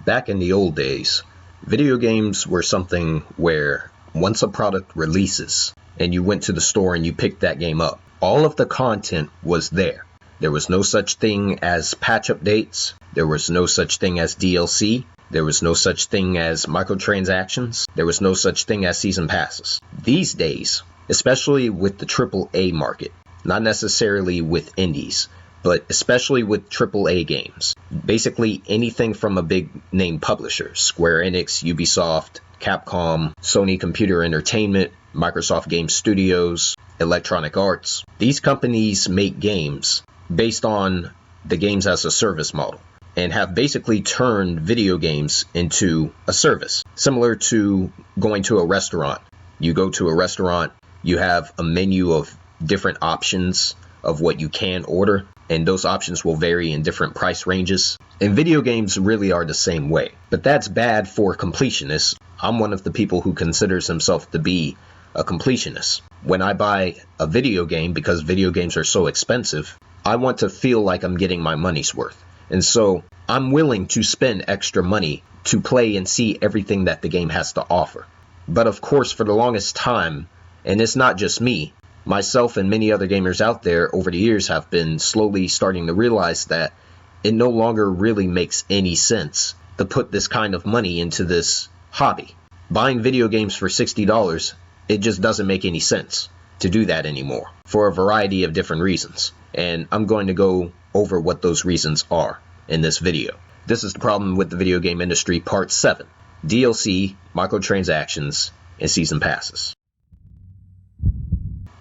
Back in the old days, video games were something where once a product releases and you went to the store and you picked that game up, all of the content was there. There was no such thing as patch updates. There was no such thing as DLC. There was no such thing as microtransactions. There was no such thing as season passes. These days, especially with the AAA market, not necessarily with indies, but especially with AAA games, basically anything from a big name publisher, Square Enix, Ubisoft, Capcom, Sony Computer Entertainment, Microsoft Game Studios, Electronic Arts. These companies make games based on the games as a service model and have basically turned video games into a service, similar to going to a restaurant. You go to a restaurant, you have a menu of different options of what you can order, and those options will vary in different price ranges. And video games really are the same way. But that's bad for completionists. I'm one of the people who considers himself to be a completionist. When I buy a video game, because video games are so expensive, I want to feel like I'm getting my money's worth. And so I'm willing to spend extra money to play and see everything that the game has to offer. But of course, for the longest time, and it's not just me, myself and many other gamers out there over the years have been slowly starting to realize that it no longer really makes any sense to put this kind of money into this hobby. Buying video games for $60, it just doesn't make any sense to do that anymore for a variety of different reasons. And I'm going to go over what those reasons are in this video. This is the problem with the video game industry, part 7, DLC, microtransactions, and season passes.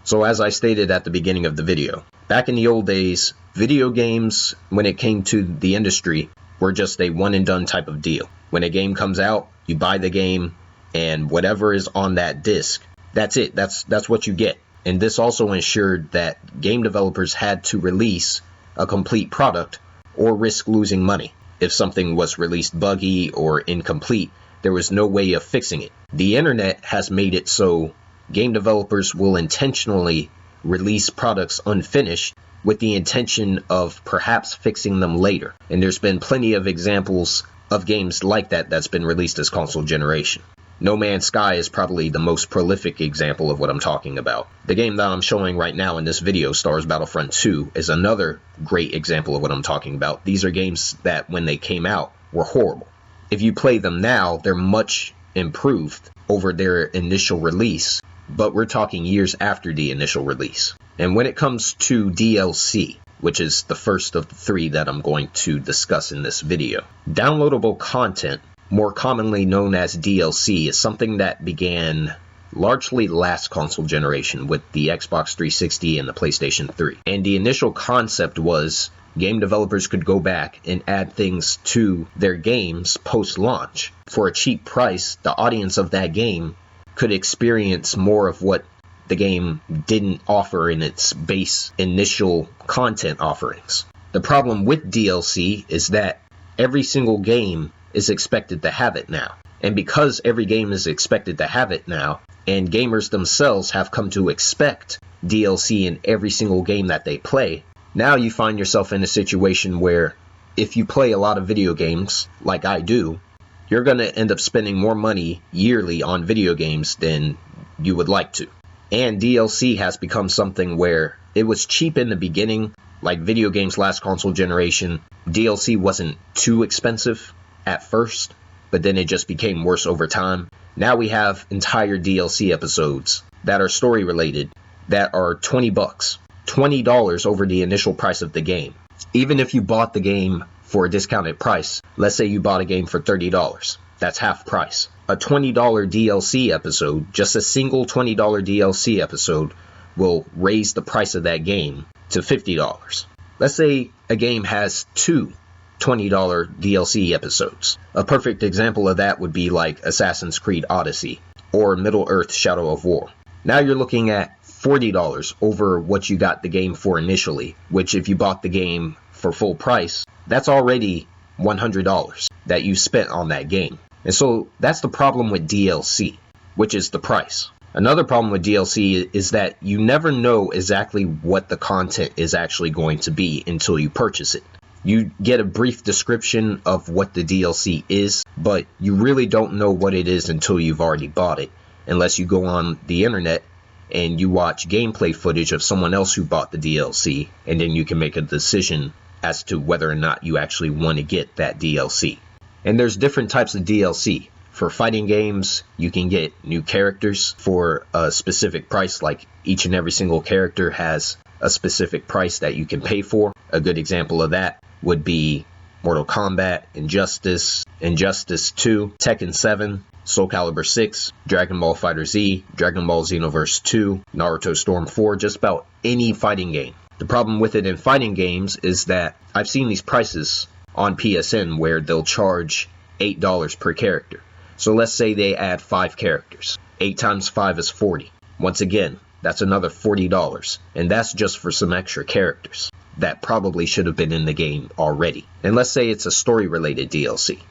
So as I stated at the beginning of the video, back in the old days, video games, when it came to the industry, were just a one and done type of deal. When a game comes out, you buy the game, and whatever is on that disc, that's it. That's what you get. And this also ensured that game developers had to release a complete product or risk losing money. If something was released buggy or incomplete, there was no way of fixing it. The internet has made it so game developers will intentionally release products unfinished with the intention of perhaps fixing them later. And there's been plenty of examples of games like that that's been released as console generation. No Man's Sky is probably the most prolific example of what I'm talking about. The game that I'm showing right now in this video, Star Wars Battlefront 2, is another great example of what I'm talking about. These are games that when they came out were horrible. If you play them now, they're much improved over their initial release, but we're talking years after the initial release. And when it comes to DLC, which is the first of the 3 that I'm going to discuss in this video, downloadable content, more commonly known as DLC, is something that began largely last console generation with the Xbox 360 and the PlayStation 3. And the initial concept was game developers could go back and add things to their games post-launch. For a cheap price, the audience of that game could experience more of what the game didn't offer in its base initial content offerings. The problem with DLC is that every single game is expected to have it now. And because every game is expected to have it now, and gamers themselves have come to expect DLC in every single game that they play, now you find yourself in a situation where if you play a lot of video games, like I do, you're going to end up spending more money yearly on video games than you would like to. And DLC has become something where it was cheap in the beginning, like video games last console generation. DLC wasn't too expensive at first, but then it just became worse over time. Now we have entire DLC episodes that are story related that are $20 over the initial price of the game. Even if you bought the game for a discounted price, let's say you bought a game for $30, that's half price. A $20 DLC episode, just a single $20 DLC episode, will raise the price of that game to $50. Let's say a game has 2 $20 DLC episodes. A perfect example of that would be like Assassin's Creed Odyssey or Middle-earth Shadow of War. Now you're looking at $40 over what you got the game for initially, which if you bought the game for full price, that's already $100 that you spent on that game. And so that's the problem with DLC, which is the price. Another problem with DLC is that you never know exactly what the content is actually going to be until you purchase it. You get a brief description of what the DLC is, but you really don't know what it is until you've already bought it, unless you go on the internet and you watch gameplay footage of someone else who bought the DLC, and then you can make a decision as to whether or not you actually want to get that DLC. And there's different types of DLC. For fighting games, you can get new characters for a specific price, like each and every single character has a specific price that you can pay for. A good example of that would be Mortal Kombat, Injustice 2, Tekken 7, Soul Calibur 6, Dragon Ball FighterZ, Dragon Ball Xenoverse 2, Naruto Storm 4, just about any fighting game. The problem with it in fighting games is that I've seen these prices on PSN where they'll charge $8 per character. So let's say they add 5 characters. 8 times 5 is 40. Once again, that's another $40, and that's just for some extra characters that probably should have been in the game already. And let's say it's a story-related DLC.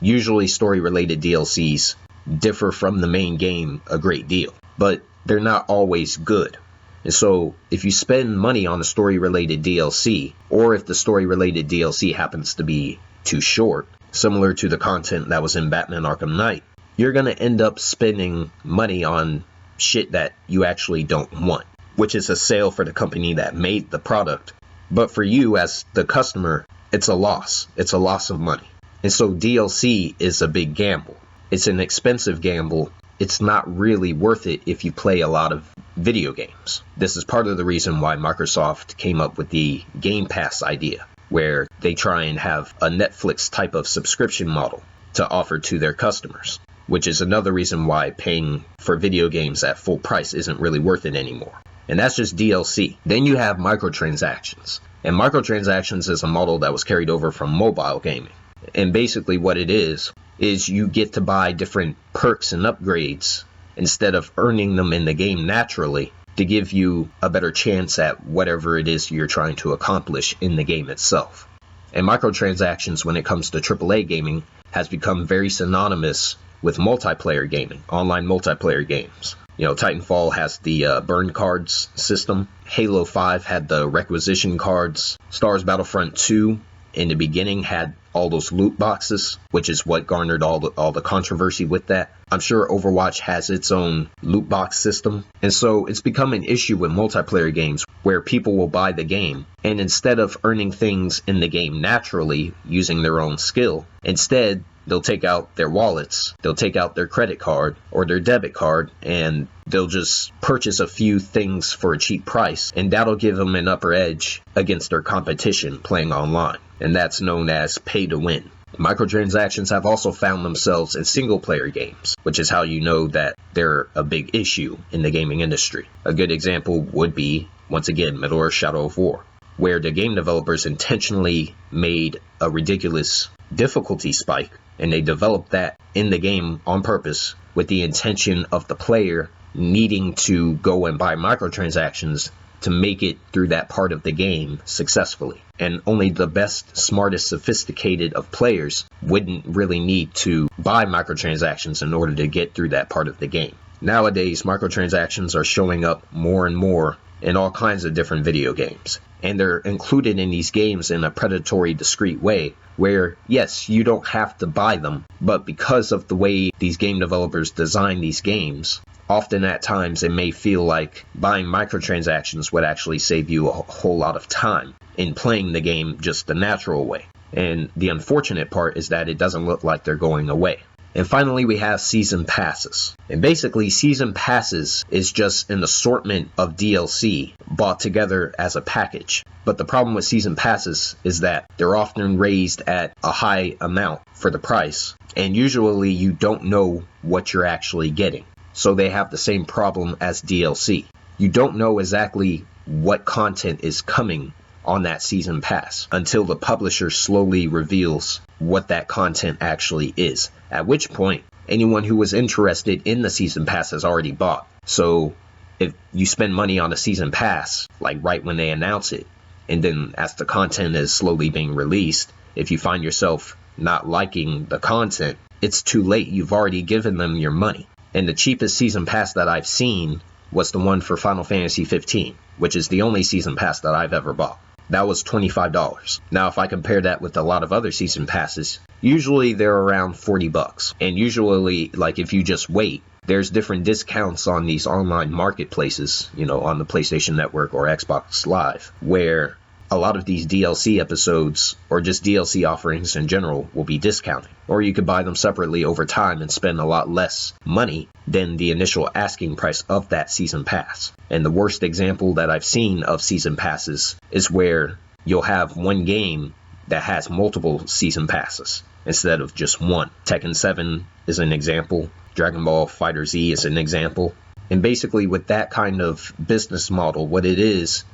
Usually story-related DLCs differ from the main game a great deal, but they're not always good. And so if you spend money on a story-related DLC, or if the story-related DLC happens to be too short, similar to the content that was in Batman Arkham Knight, you're going to end up spending money on shit that you actually don't want, which is a sale for the company that made the product. But for you as the customer, it's a loss. It's a loss of money. And so DLC is a big gamble. It's an expensive gamble. It's not really worth it if you play a lot of video games. This is part of the reason why Microsoft came up with the Game Pass idea, where they try and have a Netflix type of subscription model to offer to their customers, which is another reason why paying for video games at full price isn't really worth it anymore. And that's just DLC. Then you have microtransactions. And microtransactions is a model that was carried over from mobile gaming. And basically what it is you get to buy different perks and upgrades instead of earning them in the game naturally to give you a better chance at whatever it is you're trying to accomplish in the game itself. And microtransactions, when it comes to AAA gaming, has become very synonymous with multiplayer gaming, online multiplayer games. You know, Titanfall has the burn cards system. Halo 5 had the requisition cards. Star Wars Battlefront 2 in the beginning had all those loot boxes, which is what garnered all the controversy with that. I'm sure Overwatch has its own loot box system. And so it's become an issue with multiplayer games where people will buy the game, and instead of earning things in the game naturally using their own skill, instead they'll take out their wallets, they'll take out their credit card or their debit card, and they'll just purchase a few things for a cheap price, and that'll give them an upper edge against their competition playing online. And that's known as pay to win. Microtransactions have also found themselves in single-player games, which is how you know that they're a big issue in the gaming industry. A good example would be, once again, Middle-earth: Shadow of War, where the game developers intentionally made a ridiculous difficulty spike, and they developed that in the game on purpose with the intention of the player needing to go and buy microtransactions to make it through that part of the game successfully. And only the best, smartest, sophisticated of players wouldn't really need to buy microtransactions in order to get through that part of the game. Nowadays, microtransactions are showing up more and more in all kinds of different video games. And they're included in these games in a predatory, discreet way where, yes, you don't have to buy them, but because of the way these game developers design these games, often at times it may feel like buying microtransactions would actually save you a whole lot of time in playing the game just the natural way. And the unfortunate part is that it doesn't look like they're going away. And finally, we have season passes. And basically, season passes is just an assortment of DLC bought together as a package. But the problem with season passes is that they're often raised at a high amount for the price, and usually you don't know what you're actually getting. So they have the same problem as DLC. You don't know exactly what content is coming on that season pass until the publisher slowly reveals what that content actually is, at which point anyone who was interested in the season pass has already bought. So if you spend money on a season pass, like right when they announce it, and then as the content is slowly being released, if you find yourself not liking the content, it's too late. You've already given them your money. And the cheapest season pass that I've seen was the one for Final Fantasy 15, which is the only season pass that I've ever bought. that was $25. Now, if I compare that with a lot of other season passes, usually they're around $40. And usually, like if you just wait, there's different discounts on these online marketplaces, on the PlayStation Network or Xbox Live, where a lot of these DLC episodes or just DLC offerings in general will be discounted. Or you could buy them separately over time and spend a lot less money than the initial asking price of that season pass. And the worst example that I've seen of season passes is where you'll have one game that has multiple season passes instead of just one. Tekken 7 is an example. Dragon Ball FighterZ is an example. And basically with that kind of business model, what it is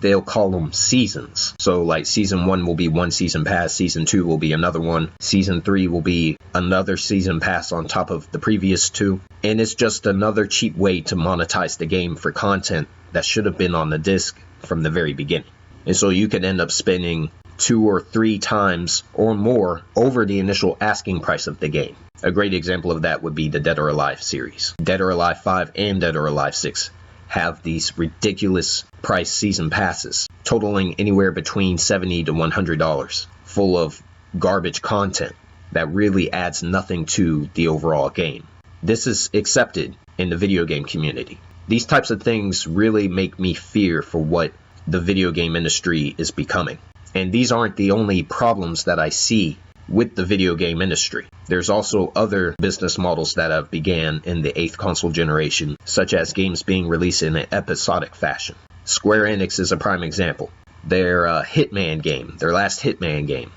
they'll call them seasons. So like season 1 will be one season pass, season 2 will be another one, season 3 will be another season pass on top of the previous 2. And it's just another cheap way to monetize the game for content that should have been on the disc from the very beginning. And so you could end up spending 2 or 3 times or more over the initial asking price of the game. A great example of that would be the Dead or Alive series. Dead or Alive 5 and Dead or Alive 6 have these ridiculous price season passes, totaling anywhere between $70 to $100, full of garbage content that really adds nothing to the overall game. This is accepted in the video game community. These types of things really make me fear for what the video game industry is becoming. And these aren't the only problems that I see with the video game industry. There's also other business models that have began in the 8th console generation, such as games being released in an episodic fashion. Square Enix is a prime example. Their Hitman game, their last Hitman game,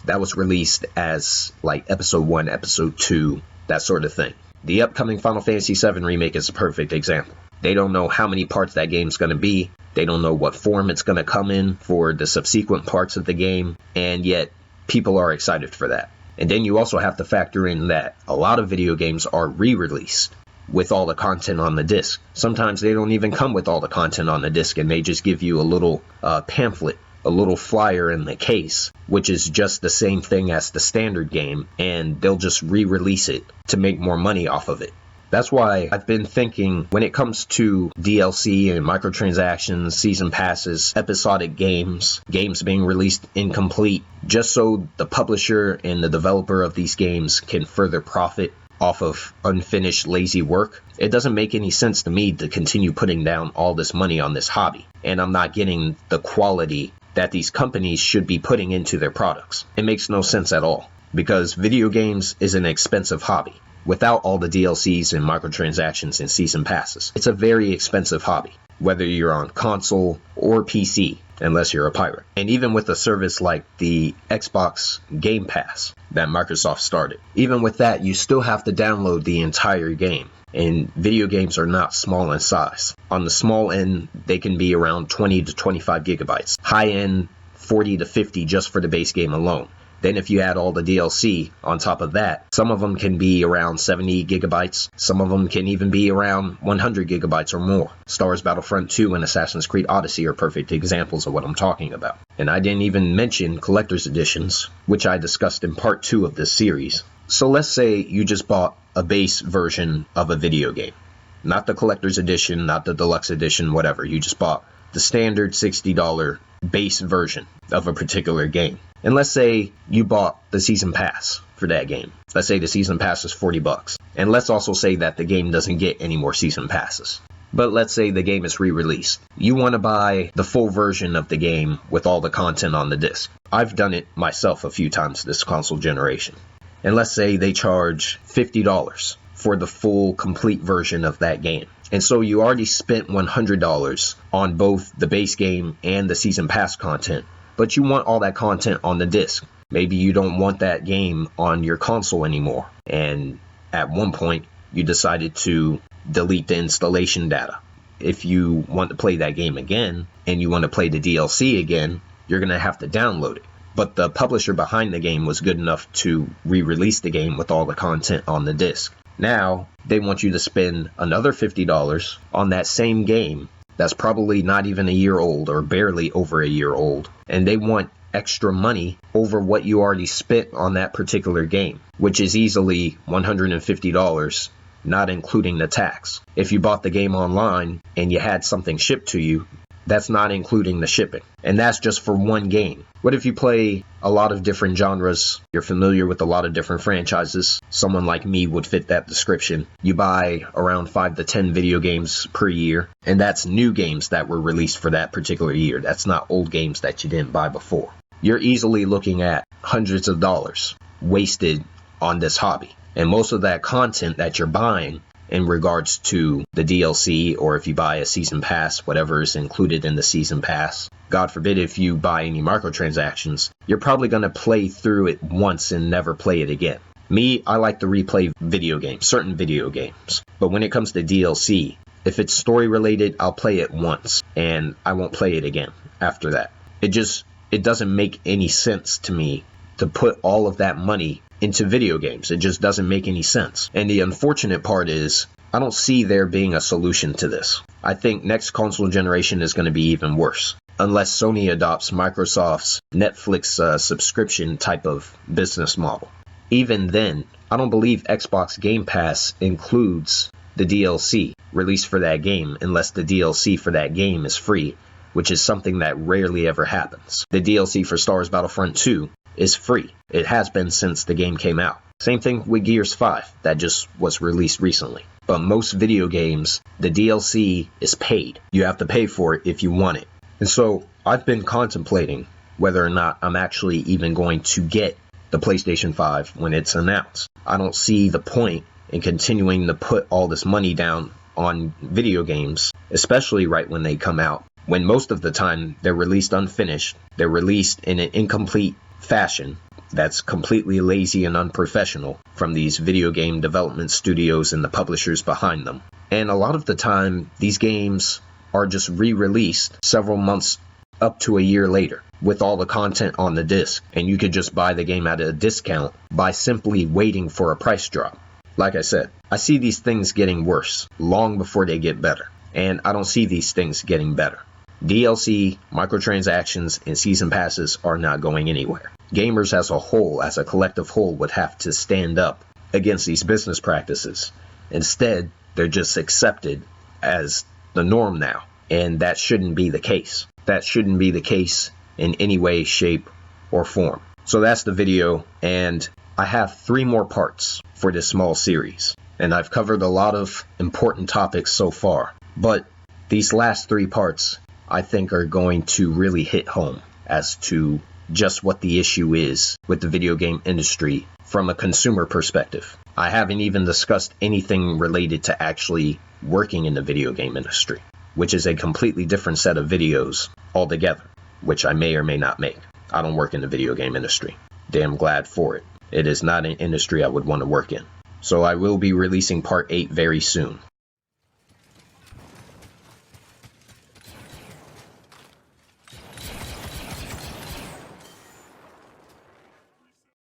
that was released as like episode 1, episode 2, that sort of thing. The upcoming Final Fantasy VII remake is a perfect example. They don't know how many parts that game's going to be. They don't know what form it's going to come in for the subsequent parts of the game, and yet people are excited for that. And then you also have to factor in that a lot of video games are re-released with all the content on the disc. Sometimes they don't even come with all the content on the disc, and they just give you a little pamphlet, a little flyer in the case, which is just the same thing as the standard game, and they'll just re-release it to make more money off of it. That's why I've been thinking when it comes to DLC and microtransactions, season passes, episodic games being released incomplete, just so the publisher and the developer of these games can further profit off of unfinished lazy work, it doesn't make any sense to me to continue putting down all this money on this hobby. And I'm not getting the quality that these companies should be putting into their products. It makes no sense at all, because video games is an expensive hobby. Without all the DLCs and microtransactions and season passes, it's a very expensive hobby, whether you're on console or PC, unless you're a pirate. And even with a service like the Xbox Game Pass that Microsoft started, even with that, you still have to download the entire game. And video games are not small in size. On the small end, they can be around 20 to 25 gigabytes. High end, 40 to 50 just for the base game alone. Then if you add all the DLC on top of that, some of them can be around 70 gigabytes. Some of them can even be around 100 gigabytes or more. Star Wars Battlefront 2 and Assassin's Creed Odyssey are perfect examples of what I'm talking about. And I didn't even mention collector's editions, which I discussed in part 2 of this series. So let's say you just bought a base version of a video game. Not the collector's edition, not the deluxe edition, whatever. You just bought the standard $60 base version of a particular game. And let's say you bought the season pass for that game. Let's say the season pass is $40. And let's also say that the game doesn't get any more season passes. But let's say the game is re-released. You want to buy the full version of the game with all the content on the disc. I've done it myself a few times this console generation. And let's say they charge $50 for the full complete version of that game. And so you already spent $100 on both the base game and the season pass content. But you want all that content on the disc. Maybe you don't want that game on your console anymore. And at one point, you decided to delete the installation data. If you want to play that game again, and you want to play the DLC again, you're going to have to download it. But the publisher behind the game was good enough to re-release the game with all the content on the disc. Now, they want you to spend another $50 on that same game that's probably not even a year old or barely over a year old. And they want extra money over what you already spent on that particular game, which is easily $150, not including the tax. If you bought the game online and you had something shipped to you, That's not including the shipping. And that's just for one game. What if you play a lot of different genres? You're familiar with a lot of different franchises. Someone like me would fit that description. You buy around 5 to 10 video games per year, and that's new games that were released for that particular year. That's not old games that you didn't buy before. You're easily looking at hundreds of dollars wasted on this hobby. And most of that content that you're buying in regards to the DLC, or if you buy a season pass, whatever is included in the season pass, God forbid if you buy any microtransactions, you're probably going to play through it once and never play it again. Me, I like to replay video games, certain video games. But when it comes to DLC, if it's story related, I'll play it once and I won't play it again after that. It doesn't make any sense to me to put all of that money into video games. It just doesn't make any sense. And the unfortunate part is, I don't see there being a solution to this. I think next console generation is going to be even worse, unless Sony adopts Microsoft's Netflix subscription type of business model. Even then, I don't believe Xbox Game Pass includes the DLC released for that game, unless the DLC for that game is free, which is something that rarely ever happens. The DLC for Star Wars Battlefront 2 is free. It has been since the game came out. Same thing with Gears 5, that just was released recently. But most video games, the DLC is paid. You have to pay for it if you want it. And so I've been contemplating whether or not I'm actually even going to get the PlayStation 5 when it's announced. I don't see the point in continuing to put all this money down on video games, especially right when they come out, when most of the time they're released unfinished, they're released in an incomplete fashion that's completely lazy and unprofessional from these video game development studios and the publishers behind them. And a lot of the time, these games are just re-released several months up to a year later with all the content on the disc, and you could just buy the game at a discount by simply waiting for a price drop. Like I said, I see these things getting worse long before they get better, and I don't see these things getting better. DLC, microtransactions, and season passes are not going anywhere. Gamers as a whole, as a collective whole, would have to stand up against these business practices. Instead, they're just accepted as the norm now, and that shouldn't be the case. That shouldn't be the case in any way, shape, or form. So that's the video, and I have 3 more parts for this small series, and I've covered a lot of important topics so far, but these last 3 parts I think are going to really hit home as to just what the issue is with the video game industry from a consumer perspective. I haven't even discussed anything related to actually working in the video game industry, which is a completely different set of videos altogether, which I may or may not make. I don't work in the video game industry. Damn glad for it. It is not an industry I would want to work in. So I will be releasing part 8 very soon.